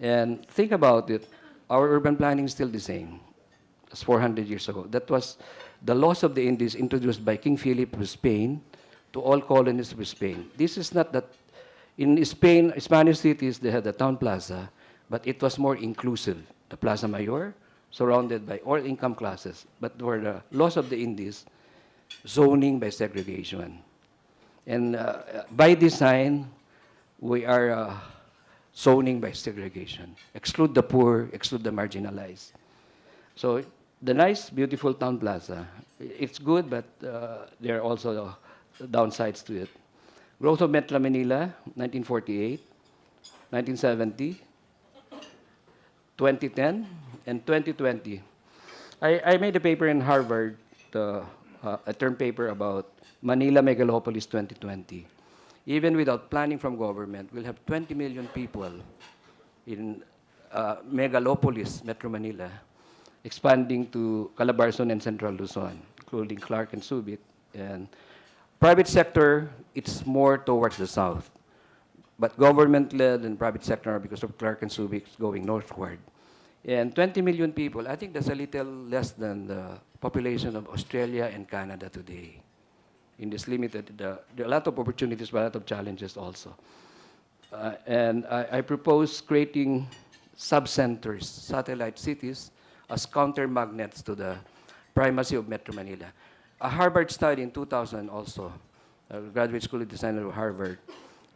And think about it, our urban planning is still the same as 400 years ago. That was the laws of the Indies introduced by King Philip of Spain to all colonies of Spain. This is not that in Spain, Spanish cities, they had the town plaza, but it was more inclusive. The Plaza Mayor, surrounded by all income classes, but were the laws of the Indies, zoning by segregation. And by design, we are zoning by segregation. Exclude the poor, exclude the marginalized. So the nice, beautiful town plaza, it's good, but there are also downsides to it. Growth of Metro Manila, 1948, 1970, 2010, and 2020. I made a paper in Harvard, a term paper about Manila Megalopolis 2020. Even without planning from government, we'll have 20 million people in Megalopolis, Metro Manila, expanding to Calabarzon and Central Luzon, including Clark and Subic. And private sector, it's more towards the south. But government-led and private sector, because of Clark and Subic, is going northward. And 20 million people, I think that's a little less than the population of Australia and Canada today. In this limited, there are a lot of opportunities, but a lot of challenges also. And I propose creating sub-centers, satellite cities, as counter-magnets to the primacy of Metro Manila. A Harvard study in 2000 also, a graduate school of design of Harvard,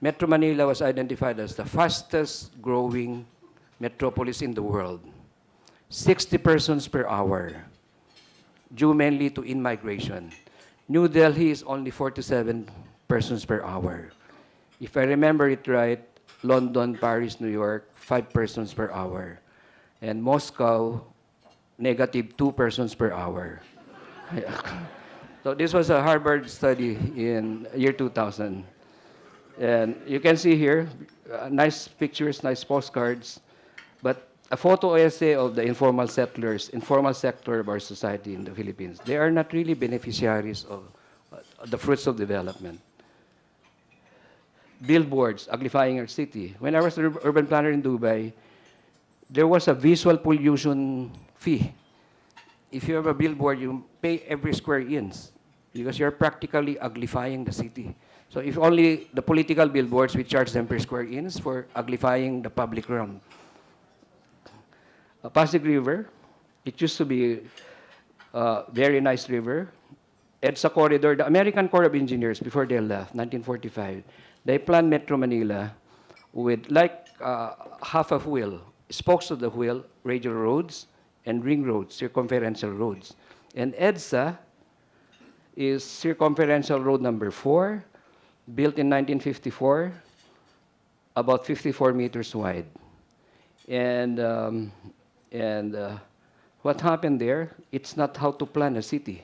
Metro Manila was identified as the fastest growing metropolis in the world. 60 persons per hour, due mainly to in-migration. New Delhi is only 47 persons per hour. If I remember it right, London, Paris, New York, 5 persons per hour. And Moscow, negative 2 persons per hour. So this was a Harvard study in year 2000. And you can see here, nice pictures, nice postcards, but a photo essay of the informal settlers, informal sector of our society in the Philippines. They are not really beneficiaries of the fruits of development. Billboards, uglifying our city. When I was an urban planner in Dubai, there was a visual pollution fee. If you have a billboard, you pay every square inch because you're practically uglifying the city. So if only the political billboards, we charge them per square inch for uglifying the public realm. Pasig River, it used to be a very nice river. EDSA corridor, the American Corps of Engineers, before they left, 1945, they planned Metro Manila with like half a wheel, spokes of the wheel, radial roads, and ring roads, circumferential roads. And EDSA is circumferential road number 4, built in 1954, about 54 meters wide. And what happened there, it's not how to plan a city.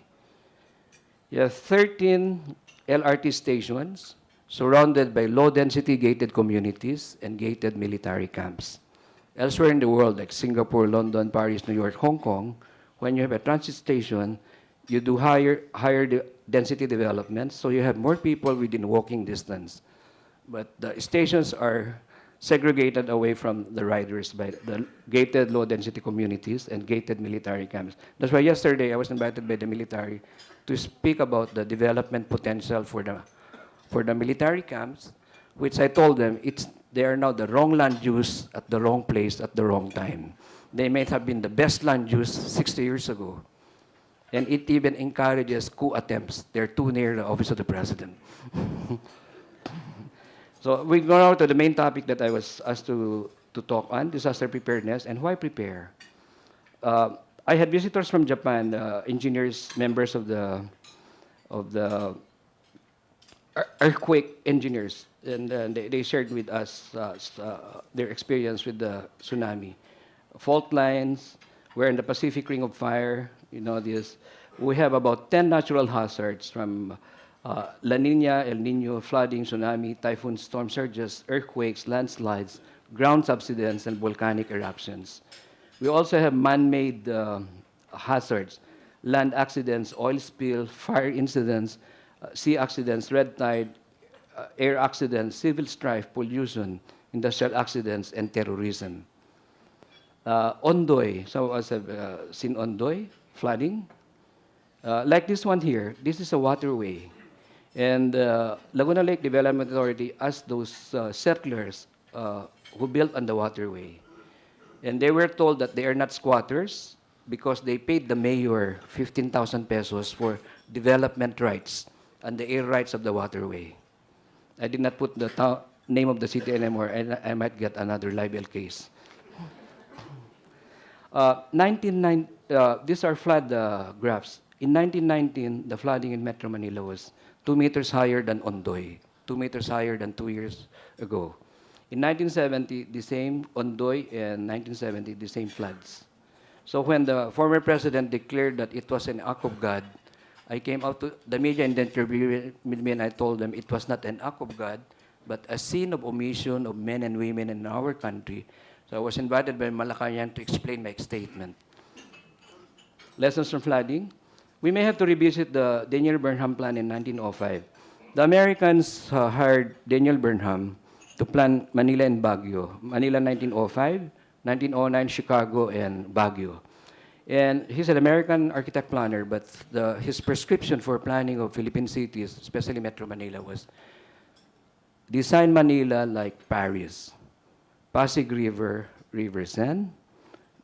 You have 13 LRT stations surrounded by low-density gated communities and gated military camps. Elsewhere in the world, like Singapore, London, Paris, New York, Hong Kong, when you have a transit station, you do higher density development, so you have more people within walking distance. But the stations are segregated away from the riders by the gated low-density communities and gated military camps. That's why yesterday I was invited by the military to speak about the development potential for the military camps, which I told them they are now the wrong land use at the wrong place at the wrong time. They may have been the best land use 60 years ago. And it even encourages coup attempts. They're too near the office of the president. So we go now to the main topic that I was asked to talk on, disaster preparedness, and why prepare. I had visitors from Japan, engineers, members of the earthquake engineers, and they shared with us their experience with the tsunami. Fault lines, we're in the Pacific Ring of Fire, you know this. We have about 10 natural hazards from La Nina, El Nino, flooding, tsunami, typhoon, storm surges, earthquakes, landslides, ground subsidence, and volcanic eruptions. We also have man-made hazards, land accidents, oil spill, fire incidents, sea accidents, red tide, air accidents, civil strife, pollution, industrial accidents, and terrorism. Ondoy, some of us have seen Ondoy flooding. Like this one here, this is a waterway. And Laguna Lake Development Authority asked those settlers who built on the waterway. And they were told that they are not squatters because they paid the mayor 15,000 pesos for development rights and the air rights of the waterway. I did not put the name of the city anymore, and I might get another libel case. 1990, these are flood graphs. In 1919, the flooding in Metro Manila was 2 meters higher than Ondoy, 2 meters higher than 2 years ago. In 1970, the same Ondoy, and 1970, the same floods. So when the former president declared that it was an act of God, I came out to the media in the interview with me and I told them it was not an act of God, but a sin of omission of men and women in our country. So I was invited by Malacanang to explain my statement. Lessons from flooding. We may have to revisit the Daniel Burnham plan in 1905. The Americans hired Daniel Burnham to plan Manila and Baguio. Manila 1905, 1909 Chicago and Baguio. And he's an American architect planner, but his prescription for planning of Philippine cities, especially Metro Manila, was design Manila like Paris, Pasig River, River Seine,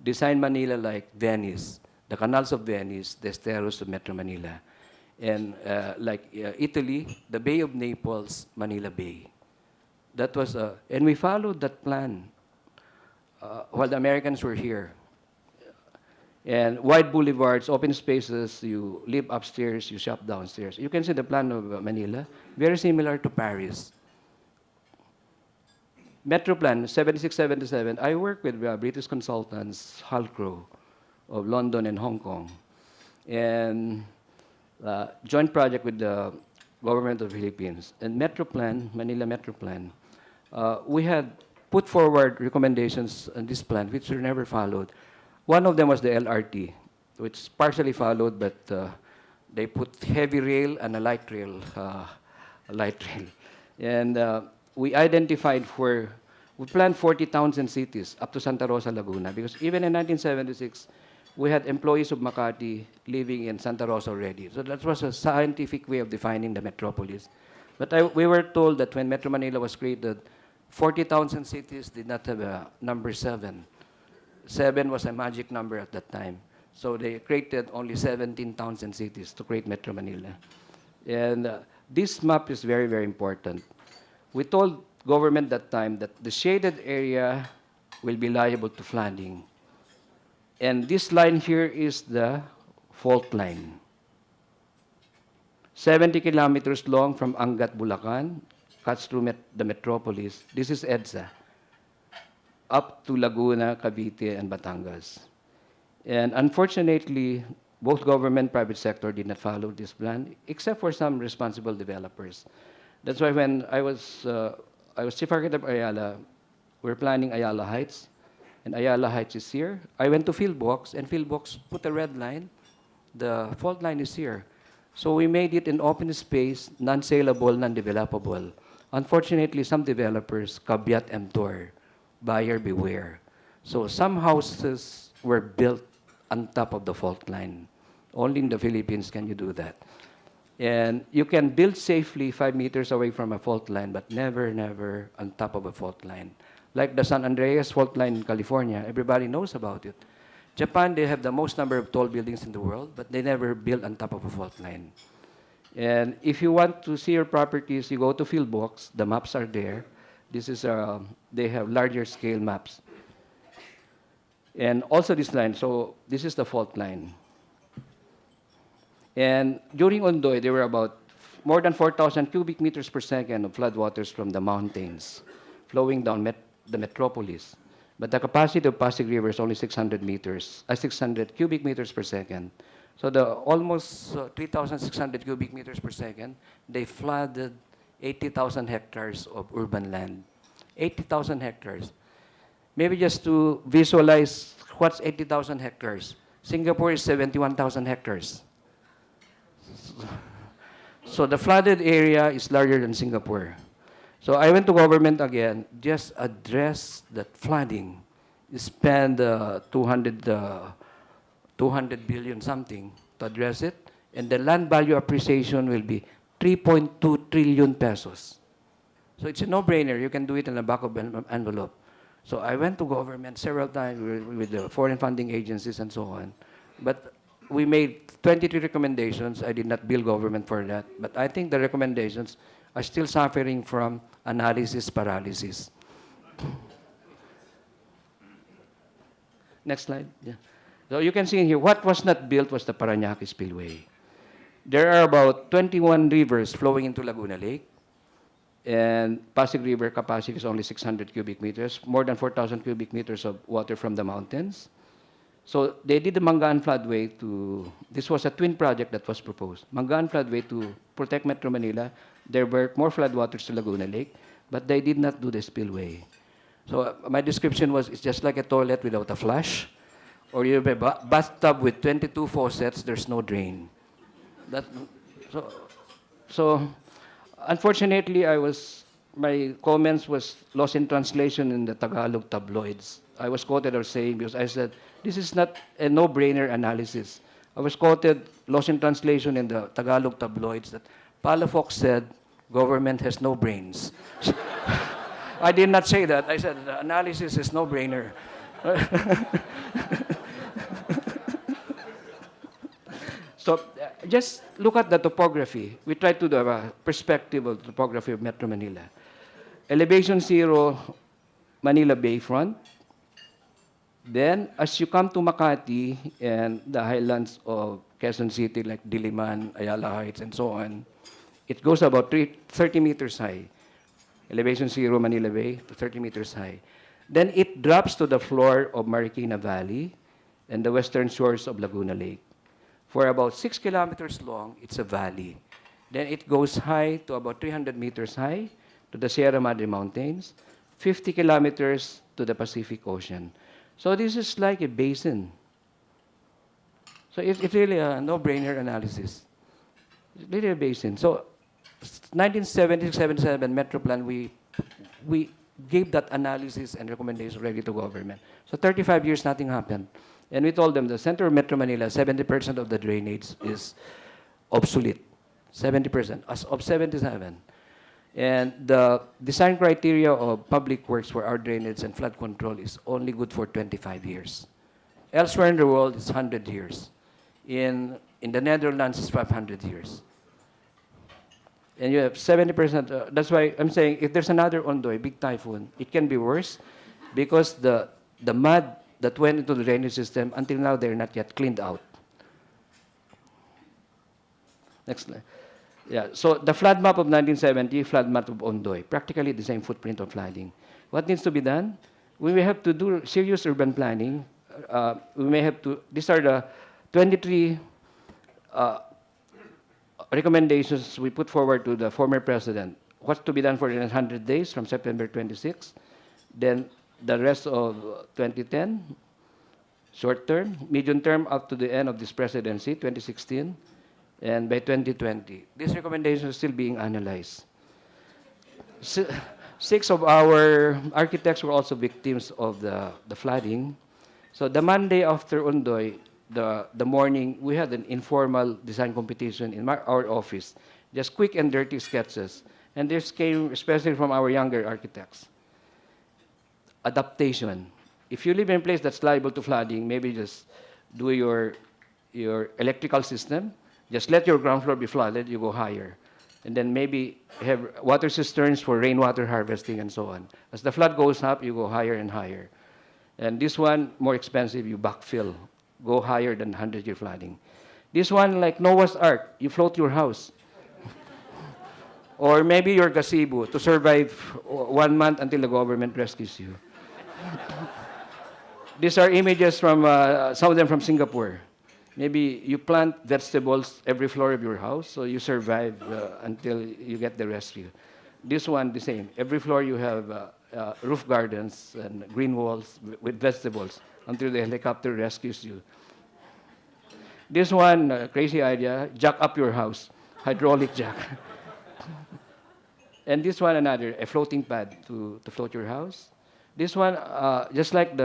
design Manila like Venice, the canals of Venice, the esteros of Metro Manila, and like Italy, the Bay of Naples, Manila Bay. That was, and we followed that plan while the Americans were here. And wide boulevards, open spaces, you live upstairs, you shop downstairs. You can see the plan of Manila, very similar to Paris. Metro Plan, 76-77, I work with British consultants, Halcrow, of London and Hong Kong. And joint project with the government of the Philippines. And Metro Plan, Manila Metro Plan, we had put forward recommendations on this plan, which were never followed. One of them was the LRT, which partially followed, but they put heavy rail and a light rail. And we identified we planned 40 towns and cities up to Santa Rosa, Laguna, because even in 1976, we had employees of Makati living in Santa Rosa already. So that was a scientific way of defining the metropolis. But we were told that when Metro Manila was created, 40 towns and cities did not have a number 7. 7 was a magic number at that time. So they created only 17 towns and cities to create Metro Manila. And this map is very, very important. We told government that time that the shaded area will be liable to flooding. And this line here is the fault line. 70 kilometers long from Angat, Bulacan, cuts through the metropolis. This is EDSA, up to Laguna, Cavite, and Batangas. And unfortunately, both government and private sector did not follow this plan, except for some responsible developers. That's why when I was chief architect of Ayala, we're planning Ayala Heights, and Ayala Heights is here. I went to Philbox, and Philbox put a red line. The fault line is here. So we made it an open space, non-saleable, non-developable. Unfortunately, some developers, caveat emptor, buyer beware. So some houses were built on top of the fault line. Only in the Philippines can you do that. And you can build safely 5 meters away from a fault line, but never, never on top of a fault line. Like the San Andreas fault line in California, everybody knows about it. Japan, they have the most number of tall buildings in the world, but they never build on top of a fault line. And if you want to see your properties, you go to Philbox, the maps are there. This is, they have larger scale maps. And also this line, so this is the fault line. And during Ondoy, there were about more than 4,000 cubic meters per second of floodwaters from the mountains flowing down the metropolis. But the capacity of Pasig River is only 600 cubic meters per second. So the almost 3,600 cubic meters per second, they flooded 80,000 hectares of urban land. 80,000 hectares. Maybe just to visualize what's 80,000 hectares. Singapore is 71,000 hectares. So the flooded area is larger than Singapore. So I went to government again, just address that flooding. spend 200 billion something to address it, and the land value appreciation will be 3.2 trillion pesos. So it's a no-brainer. You can do it in the back of an envelope. So I went to government several times with the foreign funding agencies and so on. But we made 23 recommendations. I did not bill government for that. But I think the recommendations are still suffering from analysis paralysis. Next slide. Yeah. So you can see in here, what was not built was the Parañaque Spillway. There are about 21 rivers flowing into Laguna Lake. And Pasig River capacity is only 600 cubic meters, more than 4,000 cubic meters of water from the mountains. So they did the Mangaan floodway to, this was a twin project that was proposed. Mangaan floodway to protect Metro Manila. There were more floodwaters to Laguna Lake, but they did not do the spillway. So my description was, it's just like a toilet without a flush, or you have a bathtub with 22 faucets, there's no drain. That, so unfortunately, my comments was lost in translation in the Tagalog tabloids. I was quoted as saying, because I said, this is not a no-brainer analysis. I was quoted, lost in translation in the Tagalog tabloids, that Palafox said, government has no brains. I did not say that. I said, the analysis is no-brainer. So just look at the topography. We tried to do a perspective of the topography of Metro Manila. Elevation 0, Manila Bayfront. Then, as you come to Makati and the highlands of Quezon City, like Diliman, Ayala Heights, and so on, it goes about 30 meters high. Elevation 0, Manila Bay, to 30 meters high. Then it drops to the floor of Marikina Valley and the western shores of Laguna Lake. For about 6 kilometers long, it's a valley. Then it goes high to about 300 meters high to the Sierra Madre Mountains, 50 kilometers to the Pacific Ocean. So this is like a basin. So it's really a no-brainer analysis. It's really a basin. So 1970-77 Metro Plan, we gave that analysis and recommendation ready to government. So 35 years, nothing happened. And we told them the center of Metro Manila, 70% of the drainage is obsolete. 70%, as of 77. And the design criteria of public works for our drainage and flood control is only good for 25 years. Elsewhere in the world, it's 100 years. In the Netherlands, it's 500 years. And you have 70%. That's why I'm saying if there's another Ondoy, big typhoon, it can be worse because the mud that went into the drainage system, until now, they're not yet cleaned out. Next slide. Yeah, so the flood map of 1970, flood map of Ondoy, practically the same footprint of flooding. What needs to be done? We may have to do serious urban planning. We may have to, these are the 23 recommendations we put forward to the former president. What's to be done for the next 100 days from September 26? Then the rest of 2010, short term, medium term up to the end of this presidency, 2016, and by 2020. These recommendations are still being analyzed. 6 of our architects were also victims of the flooding. So the Monday after Ondoy, the morning, we had an informal design competition in our office, just quick and dirty sketches. And this came especially from our younger architects. Adaptation. If you live in a place that's liable to flooding, maybe just do your electrical system. Just let your ground floor be flooded, you go higher. And then maybe have water cisterns for rainwater harvesting and so on. As the flood goes up, you go higher and higher. And this one, more expensive, you backfill. Go higher than 100-year flooding. This one, like Noah's Ark, you float your house. Or maybe your gazebo to survive 1 month until the government rescues you. These are images from, some of them from Singapore. Maybe you plant vegetables every floor of your house, so you survive until you get the rescue. This one, the same. Every floor you have roof gardens and green walls with vegetables until the helicopter rescues you. This one, crazy idea, jack up your house, hydraulic jack. And this one, another, a floating pad to float your house. This one, just like the